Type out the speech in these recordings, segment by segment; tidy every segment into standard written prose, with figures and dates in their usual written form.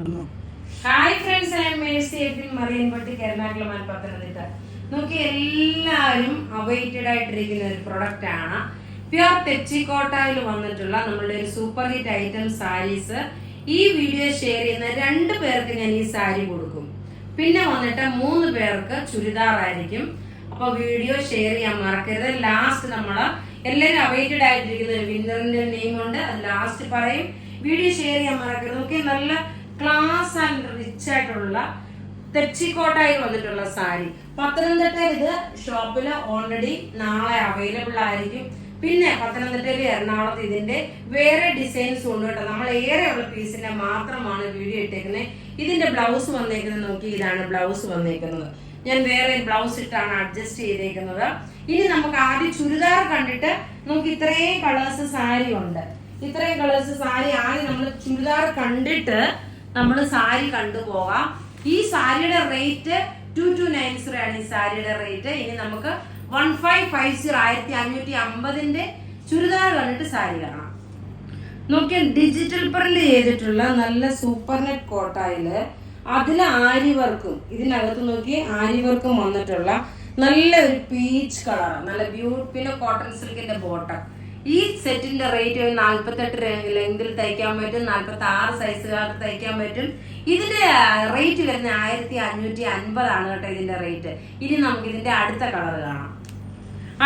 Hi friends, I am Mariyanpatti, Ernakulam and Pathanamthitta. നോക്കി, എല്ലാവരും awaited ആയിട്ടിരിക്കുന്ന ഒരു പ്രൊഡക്റ്റ് ആണ് പ്യുർ തെച്ചിക്കോട്ടയിൽ വന്നിട്ടുള്ള നമ്മളുടെ ഒരു സൂപ്പർ ഹിറ്റ് ഐറ്റം സാരീസ്. ഈ വീഡിയോ ഷെയർ ചെയ്യുന്ന 2 പേർക്ക് ഞാൻ ഈ സാരി കൊടുക്കും. പിന്നെ വന്നിട്ട് 3 പേർക്ക് ചുരിദാർ ആയിരിക്കും. അപ്പൊ വീഡിയോ ഷെയർ ചെയ്യാൻ മറക്കരുത്. ലാസ്റ്റ് നമ്മള് എല്ലാവരും അവൈറ്റഡ് ആയിട്ടിരിക്കുന്ന ഒരു വിന്നറിന്റെ നെയിം ഉണ്ട്, അത് ലാസ്റ്റ് പറയും. വീഡിയോ ഷെയർ ചെയ്യാൻ മറക്കരുത്. നോക്കി, നല്ല ക്ലാസ് ആൻഡ് റിച്ച് ആയിട്ടുള്ള തെച്ചിക്കോട്ടയിൽ വന്നിട്ടുള്ള സാരി. പത്തനംതിട്ടയിൽ ഇത് ഷോപ്പില് ഓൾറെഡി നാളെ അവൈലബിൾ ആയിരിക്കും. പിന്നെ പത്തനംതിട്ടയിൽ, എറണാകുളത്ത് ഇതിന്റെ വേറെ ഡിസൈൻസ് ഉണ്ട് കേട്ടോ. നമ്മൾ ഏറെയുള്ള പീസിന്റെ മാത്രമാണ് വീഡിയോ ഇട്ടേക്കുന്നത്. ഇതിന്റെ ബ്ലൗസ് വന്നേക്കുന്നത് നോക്കി, ഇതാണ് ബ്ലൗസ് വന്നേക്കുന്നത്. ഞാൻ വേറെ ബ്ലൗസ് ഇട്ടാണ് അഡ്ജസ്റ്റ് ചെയ്തേക്കുന്നത്. ഇനി നമുക്ക് ആദ്യം ചുരിദാർ കണ്ടിട്ട് നമുക്ക് ഇത്രയും കളേഴ്സ് സാരി ഉണ്ട്. ഇത്രയും കളേഴ്സ് സാരി ആദ്യം നമ്മൾ ചുരിദാർ കണ്ടിട്ട് നമ്മൾ സാരി കണ്ടുപോകാം. ഈ സാരിയുടെ റേറ്റ് 2290 ആണ്. ഈ സാരിയുടെ റേറ്റ്. ഇനി നമുക്ക് 1550 1550 ചുരിദാർ കണ്ടിട്ട് സാരി കാണാം. നോക്കിയാൽ ഡിജിറ്റൽ പ്രിന്റ് ചെയ്തിട്ടുള്ള നല്ല സൂപ്പർ നെറ്റ് കോട്ടായില് അതില് ആരി വർക്കും, ഇതിനകത്ത് നോക്കി ആരി വർക്കും വന്നിട്ടുള്ള നല്ല ഒരു പീച്ച് കളർ, നല്ല ബ്യൂട്ടിഫുൾ കോട്ടൺ സിൽക്കിന്റെ ബോട്ടം. ഈ സെറ്റിന്റെ റേറ്റ് 48 ലെങ്തിൽ തയ്ക്കാൻ പറ്റും, 46 സൈസുകാർക്ക് തയ്ക്കാൻ പറ്റും. ഇതിന്റെ റേറ്റ് വരുന്നത് 1550 ആണ് കേട്ടോ ഇതിന്റെ റേറ്റ്. ഇനി നമുക്ക് ഇതിന്റെ അടുത്ത കളർ കാണാം.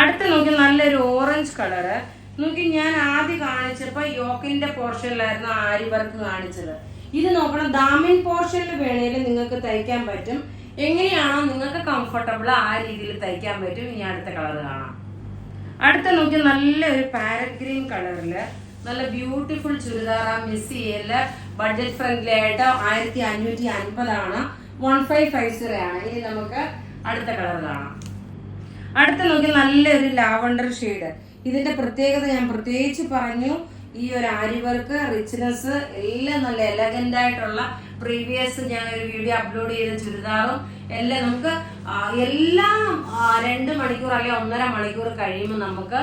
അടുത്ത നോക്കി, നല്ലൊരു ഓറഞ്ച് കളറ്. നോക്കി, ഞാൻ ആദ്യം കാണിച്ചപ്പോ യോക്കിന്റെ പോർഷനിലായിരുന്നു ആരി വർക്ക് കാണിച്ചത്. ഇത് നോക്കണം, ദാമിൻ പോർഷനിൽ വേണേലും നിങ്ങൾക്ക് തയ്ക്കാൻ പറ്റും. എങ്ങനെയാണോ നിങ്ങൾക്ക് കംഫർട്ടബിൾ ആ രീതിയിൽ തയ്ക്കാൻ പറ്റും. ഇനി അടുത്ത കളർ കാണാം. അടുത്ത നോക്കി, നല്ലൊരു പാരറ്റ് ഗ്രീൻ കളറില് നല്ല ബ്യൂട്ടിഫുൾ ചുരിദാർ. മിസ് ചെയ്യല്ല, ബഡ്ജറ്റ് ഫ്രണ്ട്ലി ആയിട്ട് 1550 ആണ്, 1550 ആണ്. ഇനി നമുക്ക് അടുത്ത കളർ കാണാം. അടുത്ത നോക്കി, നല്ലൊരു ലാവണ്ടർ ഷെയ്ഡ്. ഇതിന്റെ പ്രത്യേകത ഞാൻ പ്രത്യേകിച്ച് പറഞ്ഞു. ഈ ഒരു ആരി വർക്ക്, റിച്ച്നെസ് എല്ലാം നല്ല എലഗന്റ് ആയിട്ടുള്ള പ്രീവിയസ് ഞാൻ ഒരു വീഡിയോ അപ്ലോഡ് ചെയ്ത ചുരിദാറും എല്ലാം നമുക്ക് എല്ലാം 2 മണിക്കൂർ അല്ലെങ്കിൽ 1.5 മണിക്കൂർ കഴിയുമ്പോൾ നമുക്ക്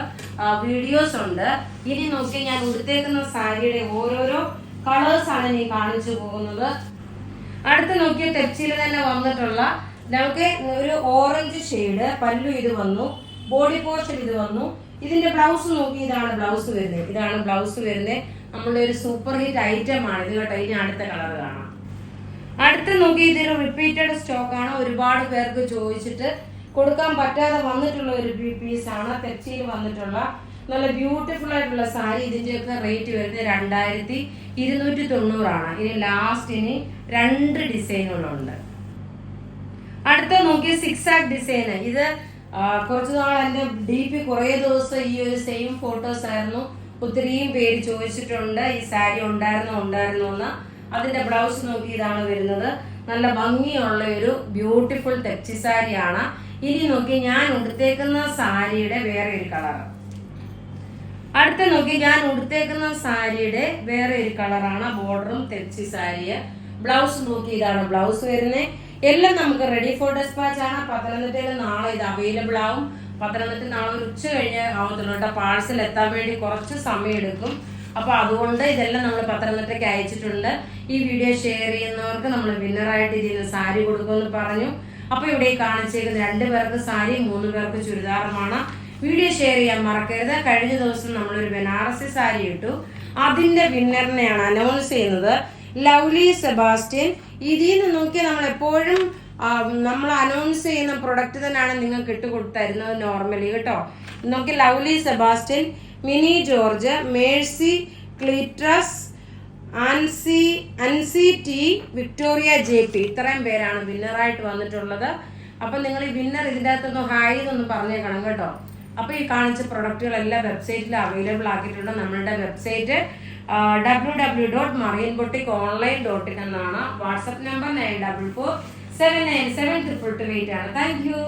വീഡിയോസ് ഉണ്ട്. ഇനി നോക്കി, ഞാൻ ഉടുത്തേക്കുന്ന സാരിയുടെ ഓരോരോ കളേഴ്സ് ആണ് ഇനി കാണിച്ചു പോകുന്നത്. അടുത്ത് നോക്കിയ തെച്ചിയിൽ തന്നെ വന്നിട്ടുള്ള നമുക്ക് ഒരു ഓറഞ്ച് ഷെയ്ഡ് പല്ലു ഇത് വന്നു, ബോഡി പോർഷൻ ഇത് വന്നു. ഇതിന്റെ ബ്ലൗസ് നോക്കി, ഇതാണ് ബ്ലൗസ് വരുന്നത്. ഇതാണ് ബ്ലൗസ് വരുന്നത്. നമ്മളുടെ ഒരു സൂപ്പർ ഹിറ്റ് ഐറ്റം ആണ് ഇത് കേട്ടോ. ഇനി അടുത്ത കളർ കാണാം. അടുത്ത് നോക്കി, ഇതൊരു റിപ്പീറ്റഡ് സ്റ്റോക്ക് ആണ്. ഒരുപാട് പേർക്ക് ചോദിച്ചിട്ട് കൊടുക്കാൻ പറ്റാതെ വന്നിട്ടുള്ള ഒരു പീസാണ്. തെച്ചിയിൽ വന്നിട്ടുള്ള നല്ല ബ്യൂട്ടിഫുൾ ആയിട്ടുള്ള സാരി. ഇതിന്റെയൊക്കെ റേറ്റ് വരുന്നത് 2290 ആണ്. ഇനി ലാസ്റ്റ് ഇനി 2 ഡിസൈനുകളുണ്ട്. അടുത്ത നോക്കി, 6 ആക്ക് ഡിസൈൻ. ഇത് കുറച്ചു നാൾ എന്റെ DP കുറേ ദിവസം ഈ ഒരു സെയിം ഫോട്ടോസ് ആയിരുന്നു. ഒത്തിരിയും പേര് ചോദിച്ചിട്ടുണ്ട് ഈ സാരി ഉണ്ടായിരുന്നോ എന്ന്. അതിന്റെ ബ്ലൗസ് നോക്കി, ഇതാണ് വരുന്നത്. നല്ല ഭംഗിയുള്ള ഒരു ബ്യൂട്ടിഫുൾ തെച്ചി സാരിയാണ്. ഇനി നോക്കി, ഞാൻ ഉടുത്തേക്കുന്ന സാരിയുടെ വേറെ ഒരു കളർ. അടുത്ത നോക്കി, ഞാൻ ഉടുത്തേക്കുന്ന സാരിയുടെ വേറെ ഒരു കളറാണ്. ബോർഡറും തെച്ചി സാരിയ. ബ്ലൗസ് നോക്കി, ഇതാണ് ബ്ലൗസ് വരുന്നത്. എല്ലാം നമുക്ക് റെഡി ഫോർ ഡെസ്പാച്ച് ആണ്. പത്തനംതിട്ടയിൽ നാളെ ഇത് അവൈലബിൾ ആവും. പത്തനംതിട്ട നാളെ ഒരു ഉച്ച കഴിഞ്ഞ് ആവത്തുള്ളൂ കേട്ടോ. പാഴ്സൽ എത്താൻ വേണ്ടി കുറച്ച് സമയം എടുക്കും. അപ്പൊ അതുകൊണ്ട് ഇതെല്ലാം നമ്മൾ പത്തനംതിട്ടയ്ക്ക് അയച്ചിട്ടുണ്ട്. ഈ വീഡിയോ ഷെയർ ചെയ്യുന്നവർക്ക് നമ്മൾ വിന്നറായിട്ട് ഇതിന് സാരി കൊടുക്കുമെന്ന് പറഞ്ഞു. അപ്പൊ ഇവിടെ കാണിച്ചേക്കുന്ന 2 പേർക്ക് സാരി, 3 പേർക്ക് ചുരിദാറുമാണ്. വീഡിയോ ഷെയർ ചെയ്യാൻ മറക്കരുത്. കഴിഞ്ഞ ദിവസം നമ്മളൊരു ബനാറസി സാരി ഇട്ടു. അതിന്റെ വിന്നറിനെയാണ് അനൗൺസ് ചെയ്യുന്നത്, ലവ്ലി സെബാസ്റ്റ്യൻ. ഇതിൽ നിന്ന് നോക്കിയാൽ നമ്മൾ എപ്പോഴും നമ്മൾ അനൗൺസ് ചെയ്യുന്ന പ്രൊഡക്റ്റ് തന്നെയാണ് നിങ്ങൾക്ക് ഇട്ടുകൊടുത്തരുന്നത് നോർമലി കേട്ടോ. നോക്കി, Lovely Sebastian, Mini George, Mercy Cletus, Ancy T, Victoria JP. ഇത്രയും പേരാണ് വിന്നറായിട്ട് വന്നിട്ടുള്ളത്. അപ്പൊ നിങ്ങൾ ഈ വിന്നർ ഇതിൻ്റെ അകത്തൊന്ന് ഹായ് എന്നൊന്ന് പറഞ്ഞേക്കണം കേട്ടോ. അപ്പൊ ഈ കാണിച്ച പ്രൊഡക്റ്റുകളെല്ലാം വെബ്സൈറ്റിൽ അവൈലബിൾ ആക്കിയിട്ടുണ്ട്. നമ്മളുടെ വെബ്സൈറ്റ് www.marianboutique.online.in എന്നാണ്. വാട്സ്ആപ്പ് നമ്പർ 9447972228 ആണ്. Thank you.